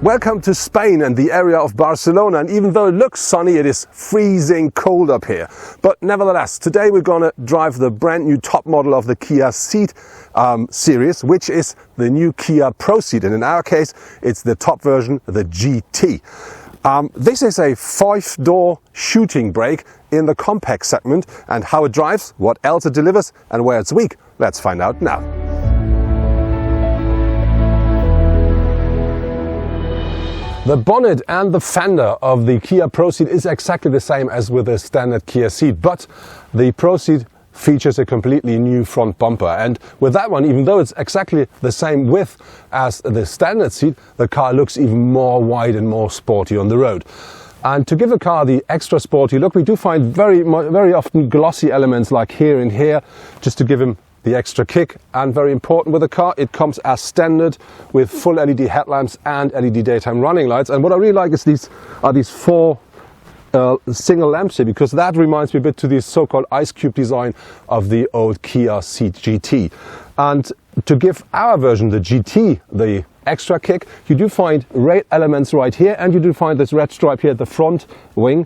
Welcome to Spain and the area of Barcelona, and even though it looks sunny, it is freezing cold up here. But nevertheless, today we're going to drive the brand new top model of the Kia Ceed series, which is the new Kia ProCeed, and in our case it's the top version, the GT. This is a 5-door shooting brake in the compact segment, and how it drives, what else it delivers and where it's weak, let's find out now. The bonnet and the fender of the Kia ProCeed is exactly the same as with the standard Kia Ceed, but the ProCeed features a completely new front bumper, and with that one, even though it's exactly the same width as the standard Ceed, the car looks even more wide and more sporty on the road. And to give the car the extra sporty look, we do find very often glossy elements like here and here, just to give him the extra kick. And very important with the car, it comes as standard with full LED headlamps and LED daytime running lights. And what I really like is these four single lamps here, because that reminds me a bit to the so-called ice cube design of the old Kia Ceed GT. And to give our version, the GT, the extra kick, you do find red elements right here, and you do find this red stripe here at the front wing,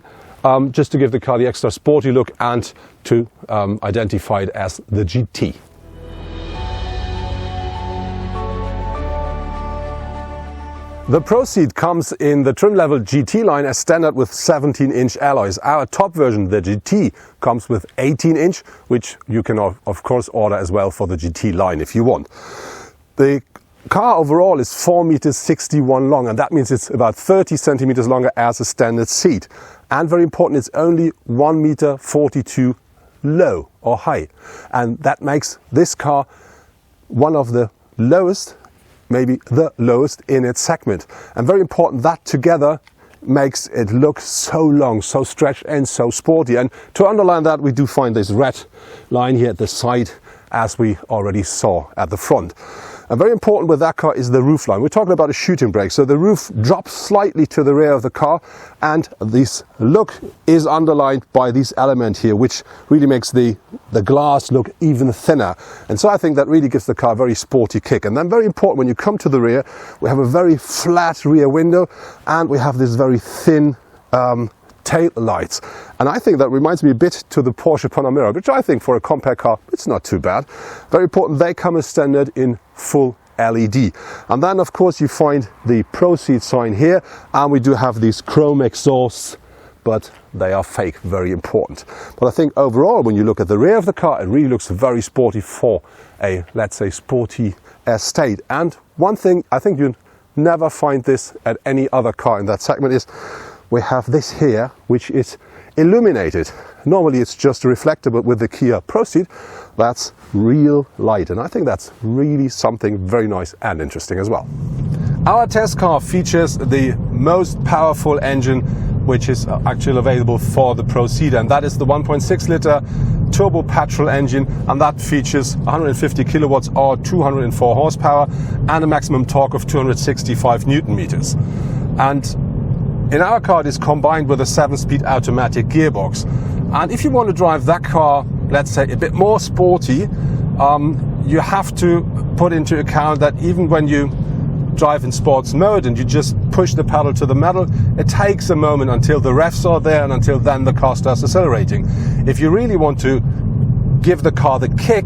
just to give the car the extra sporty look and to identify it as the GT. The ProCeed comes in the trim level GT line as standard with 17-inch alloys. Our top version, the GT, comes with 18-inch, which you can of course order as well for the GT line if you want. The car overall is 4.61 meters long, and that means it's about 30 centimeters longer as a standard Ceed. And very important, it's only 1.42 meters low or high. And that makes this car one of the lowest, maybe the lowest in its segment. And very important, that together makes it look so long, so stretched and so sporty. And to underline that, we do find this red line here at the side, as we already saw at the front. And very important with that car is the roof line. We're talking about a shooting brake, so the roof drops slightly to the rear of the car, and this look is underlined by this element here, which really makes the glass look even thinner. And so I think that really gives the car a very sporty kick. And then very important, when you come to the rear, we have a very flat rear window, and we have this very thin tail lights. And I think that reminds me a bit to the Porsche Panamera, which I think for a compact car, it's not too bad. Very important, they come as standard in full LED. And then of course you find the ProCeed sign here, and we do have these chrome exhausts, but they are fake, very important. But I think overall, when you look at the rear of the car, it really looks very sporty for a, let's say, sporty estate. And one thing, I think you never find this at any other car in that segment, is we have this here, which is illuminated. Normally it's just a reflector, but with the Kia ProCeed, that's real light. And I think that's really something very nice and interesting as well. Our test car features the most powerful engine which is actually available for the ProCeed, and that is the 1.6 liter turbo petrol engine, and that features 150 kilowatts or 204 horsepower and a maximum torque of 265 Newton meters. And in our car, it is combined with a 7-speed automatic gearbox. And if you want to drive that car, let's say, a bit more sporty, you have to put into account that even when you drive in sports mode and you just push the pedal to the metal, it takes a moment until the revs are there, and until then the car starts accelerating. If you really want to give the car the kick,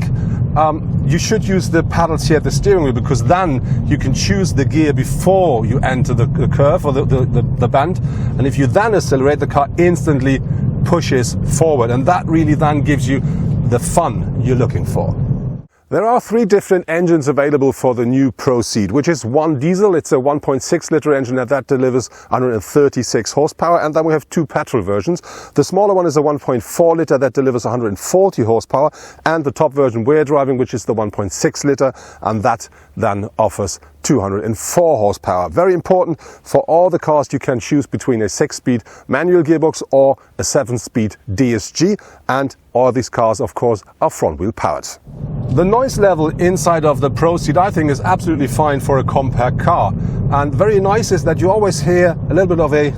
you should use the pedals here at the steering wheel, because then you can choose the gear before you enter the curve or the bend. And if you then accelerate, the car instantly pushes forward, and that really then gives you the fun you're looking for. There are 3 different engines available for the new ProCeed, which is one diesel. It's a 1.6 liter engine that delivers 136 horsepower, and then we have 2 petrol versions. The smaller one is a 1.4 liter that delivers 140 horsepower, and the top version we're driving, which is the 1.6 liter, and that then offers 204 horsepower. Very important, for all the cars you can choose between a 6-speed manual gearbox or a 7-speed DSG, and all these cars of course are front wheel powered. The noise level inside of the ProCeed, I think, is absolutely fine for a compact car, and very nice is that you always hear a little bit of a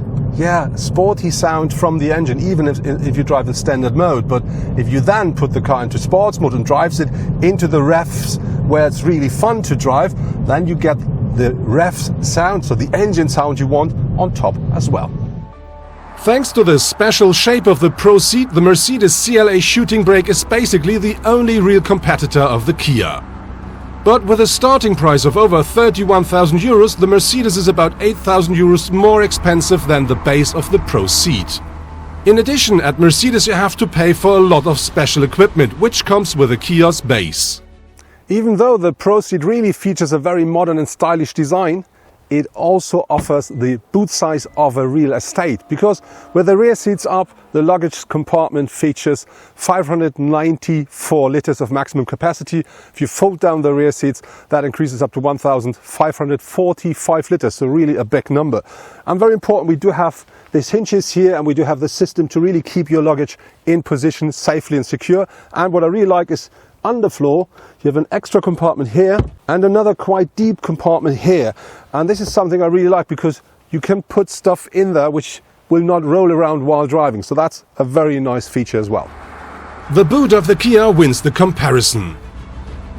sporty sound from the engine, even if you drive in standard mode. But if you then put the car into sports mode and drives it into the revs where it's really fun to drive, then you get the rev sound, so the engine sound you want, on top as well. Thanks to the special shape of the ProCeed, the Mercedes CLA shooting brake is basically the only real competitor of the Kia. But with a starting price of over 31,000 euros, the Mercedes is about 8,000 euros more expensive than the base of the ProCeed. In addition, at Mercedes you have to pay for a lot of special equipment, which comes with a Kia's base. Even though the ProCeed really features a very modern and stylish design, it also offers the boot size of a real estate, because with the rear seats up, the luggage compartment features 594 liters of maximum capacity. If you fold down the rear seats, that increases up to 1,545 liters, so really a big number. And very important, we do have these hinges here, and we do have the system to really keep your luggage in position safely and secure. And what I really like is underfloor, you have an extra compartment here and another quite deep compartment here. And this is something I really like, because you can put stuff in there which will not roll around while driving. So that's a very nice feature as well. The boot of the Kia wins the comparison.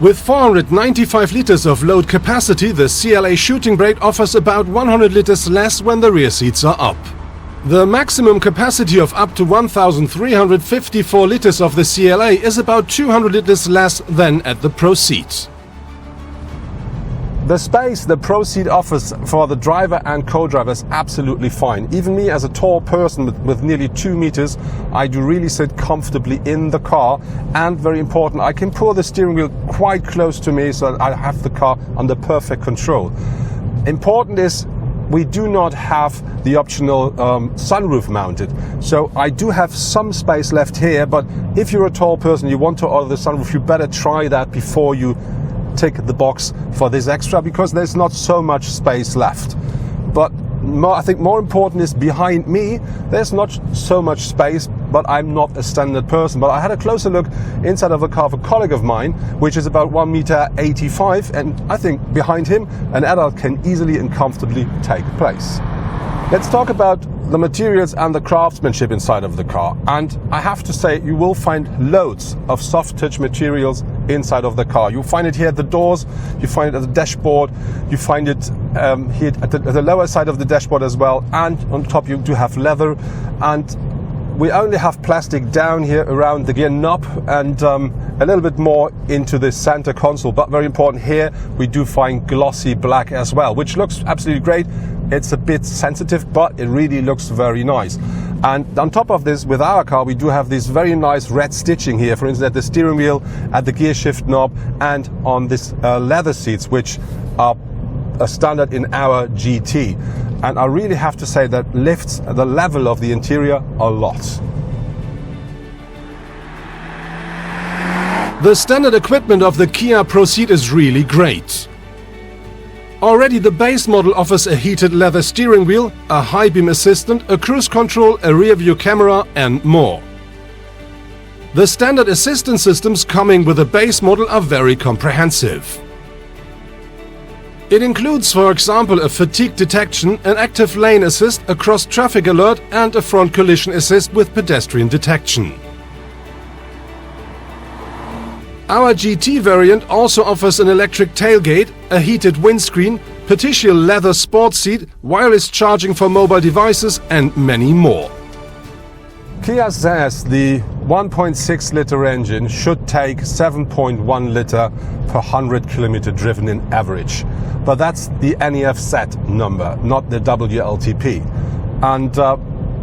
With 495 liters of load capacity, the CLA shooting brake offers about 100 liters less when the rear seats are up. The maximum capacity of up to 1,354 liters of the CLA is about 200 liters less than at the ProCeed. The space the ProCeed offers for the driver and co-driver is absolutely fine. Even me, as a tall person with nearly 2 meters, I do really sit comfortably in the car. And very important, I can pull the steering wheel quite close to me, so I have the car under perfect control. Important is, we do not have the optional sunroof mounted. So I do have some space left here, but if you're a tall person, you want to order the sunroof, you better try that before you tick the box for this extra, because there's not so much space left. But I think more important is behind me, there's not so much space, but I'm not a standard person. But I had a closer look inside of a car of a colleague of mine, which is about 1.85 m, and I think behind him an adult can easily and comfortably take place. Let's talk about the materials and the craftsmanship inside of the car. And I have to say, you will find loads of soft touch materials inside of the car. You'll find it here at the doors, you find it at the dashboard, you find it here at the lower side of the dashboard as well, and on top you do have leather. And we only have plastic down here around the gear knob and a little bit more into the center console. But very important, here we do find glossy black as well, which looks absolutely great. It's a bit sensitive, but it really looks very nice. And on top of this, with our car, we do have this very nice red stitching here, for instance, at the steering wheel, at the gear shift knob, and on this leather seats, which are a standard in our GT. And I really have to say that lifts the level of the interior a lot. The standard equipment of the Kia ProCeed is really great. Already the base model offers a heated leather steering wheel, a high beam assistant, a cruise control, a rear view camera and more. The standard assistance systems coming with the base model are very comprehensive. It includes, for example, a fatigue detection, an active lane assist, a cross traffic alert and a front collision assist with pedestrian detection. Our GT variant also offers an electric tailgate, a heated windscreen, partial leather sports seat, wireless charging for mobile devices and many more. Kia says the 1.6 liter engine should take 7.1 liter per 100 kilometer driven in average. But that's the NEF-Z number, not the WLTP. And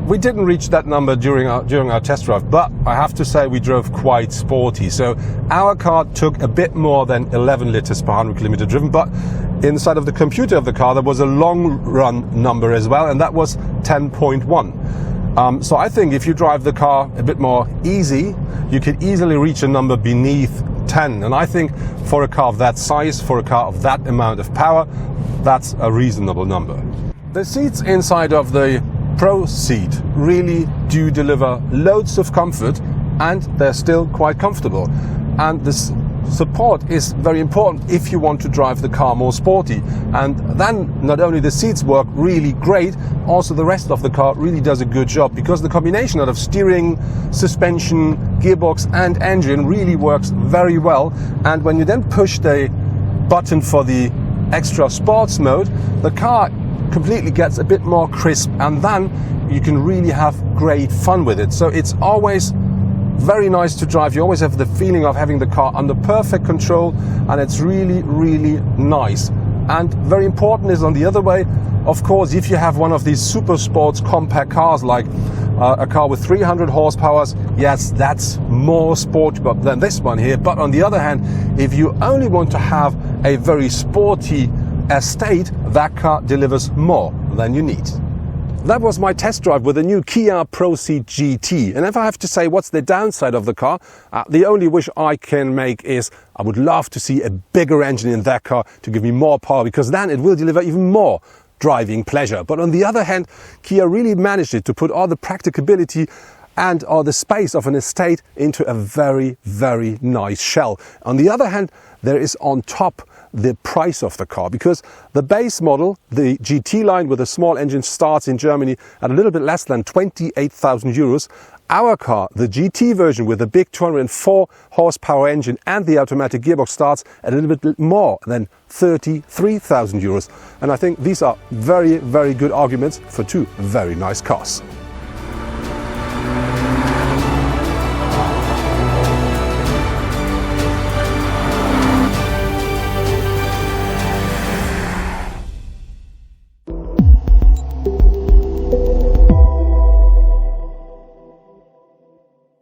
we didn't reach that number during our test drive, but I have to say we drove quite sporty. So our car took a bit more than 11 liters per 100 kilometer driven, but inside of the computer of the car there was a long run number as well, and that was 10.1. So I think if you drive the car a bit more easy, you could easily reach a number beneath 10. And I think for a car of that size, for a car of that amount of power, that's a reasonable number. The seats inside of the ProCeed really do deliver loads of comfort, and they're still quite comfortable. And this support is very important if you want to drive the car more sporty. And then not only the seats work really great, also the rest of the car really does a good job, because the combination of steering, suspension, gearbox and engine really works very well. And when you then push the button for the extra sports mode, the car completely gets a bit more crisp, and then you can really have great fun with it. So it's always very nice to drive. You always have the feeling of having the car under perfect control, and it's really, really nice. And very important is on the other way, of course, if you have one of these super sports compact cars like a car with 300 horsepower, yes, that's more sporty than this one here. But on the other hand, if you only want to have a very sporty estate, that car delivers more than you need. That was my test drive with the new Kia ProCeed GT. And if I have to say what's the downside of the car, the only wish I can make is I would love to see a bigger engine in that car to give me more power, because then it will deliver even more driving pleasure. But on the other hand, Kia really managed it to put all the practicability and all the space of an estate into a very, very nice shell. On the other hand, there is on top the price of the car, because the base model, the GT line with a small engine, starts in Germany at a little bit less than 28,000 euros. Our car, the GT version with the big 204 horsepower engine and the automatic gearbox, starts at a little bit more than 33,000 euros. And I think these are very, very good arguments for two very nice cars.